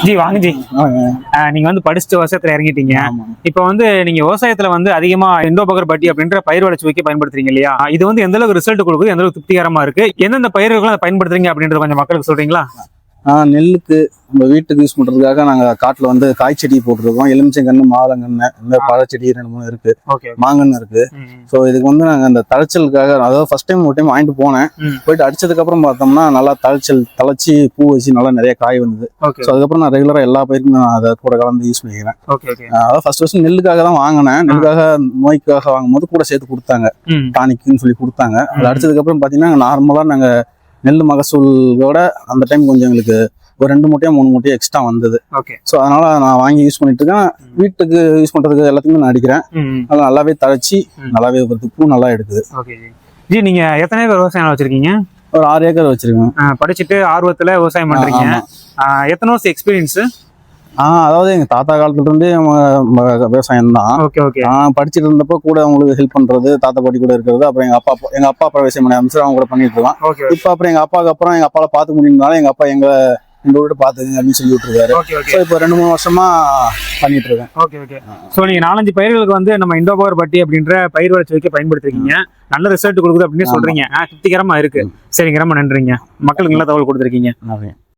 G வாங்க G. நீங்க வந்து படிச்சுட்டு விவசாயத்துல இறங்கிட்டீங்க. இப்ப வந்து நீங்க விவசாயத்துல வந்து அதிகமா இண்டோபகர் பட்டி அப்படின்ற பயிர் வளர்ச்சி வைக்க பயன்படுத்துறீங்க இல்லையா? இது வந்து எந்த அளவுக்கு ரிசல்ட் கொடுக்குது, எந்த அளவுக்கு திருப்திகரமா இருக்கு, எந்தெந்த பயிர்களும் அதை பயன்படுத்துறீங்க அப்படின்றத கொஞ்சம் மக்களுக்கு சொல்றீங்களா? நெல்லுக்கு நம்ம வீட்டுக்கு யூஸ் பண்றதுக்காக நாங்க காட்டுல வந்து காய்ச்செடி போட்டிருக்கோம். எலுமிச்சங்கன்னு, மாலங்கன்னு, இந்த பழச்செடி 2-3 இருக்கு, மாங்கன்னு இருக்கு. ஸோ இதுக்கு வந்து நாங்க அந்த தழைச்சலுக்காக, அதாவது ஃபர்ஸ்ட் டைம் ஒரு டைம் வாங்கிட்டு போனேன். போயிட்டு அடிச்சதுக்கு அப்புறம் பார்த்தோம்னா நல்லா தழைச்சி பூ வச்சு நல்லா நிறைய காய் வந்தது. ஸோ அதுக்கப்புறம் நான் ரெகுலரா எல்லா பயிருக்கும் நான் அதை கூட கலந்து யூஸ் பண்ணிக்கிறேன். அதாவது ஃபர்ஸ்ட் நெல்லுக்காக தான் வாங்கினேன். நெல்லுக்காக நோய்க்காக வாங்கும்போது கூட சேர்த்து கொடுத்தாங்க, டானிக்குன்னு சொல்லி கொடுத்தாங்க. அது அடிச்சதுக்கு அப்புறம் பாத்தீங்கன்னா நார்மலா நாங்க நெல் மகசூலோட அந்த டைம் கொஞ்சம் எங்களுக்கு ஒரு 2 மூட்டையோ 3 மூட்டையோ எக்ஸ்ட்ரா வந்தது. ஸோ அதனால நான் வாங்கி யூஸ் பண்ணிட்டு இருக்கேன். வீட்டுக்கு யூஸ் பண்றதுக்கு எல்லாத்துக்குமே நான் அடிக்கிறேன். அதனால நல்லாவே தழைச்சி நல்லாவே வருது, பூ நல்லா எடுக்குது. ஜி நீங்க எத்தனை ஏக்கர் விவசாயம் வச்சிருக்கீங்க? ஒரு 6 ஏக்கர் வச்சிருக்கேன். படிச்சுட்டு ஆர்வத்துல விவசாயம் பண்றீங்க. எத்தனை வருஷம் எக்ஸ்பீரியன்ஸ்? அதாவது எங்க தாத்தா காலத்துல இருந்தே விவசாயம் தான். படிச்சுட்டு இருந்தப்போ கூட அவங்களுக்கு ஹெல்ப் பண்றது, தாத்தா பாட்டி கூட இருக்கிறது. அப்புறம் எங்க அப்பா விவசாயம் பண்ண ஆரம்பிச்சு அவங்க கூட பண்ணிட்டு இருக்கான். இப்ப அப்புறம் எங்க அப்பாவுக்கு அப்புறம் எங்க அப்பால பாத்துக்க முடியும்னால எங்க அப்பா எங்க வீட்டு பாத்துங்க அப்படின்னு சொல்லி விட்டுருக்காரு. இப்போ 2-3 வருஷமா பண்ணிட்டு இருக்கேன். ஸோ நீங்க 4-5 பயிர்களுக்கு வந்து நம்ம இண்டோபகர் பட்டி அப்படின்ற பயிர் வளர்ச்சி வைக்க பயன்படுத்திருக்கீங்க. நல்ல ரிசல்ட் கொடுக்குது அப்படின்னு சொல்றீங்க. திருப்திகரமா இருக்கு. சரிங்க, ரொம்ப நன்றிங்க. மக்களுக்கு நல்ல தகவல் கொடுத்துருக்கீங்க.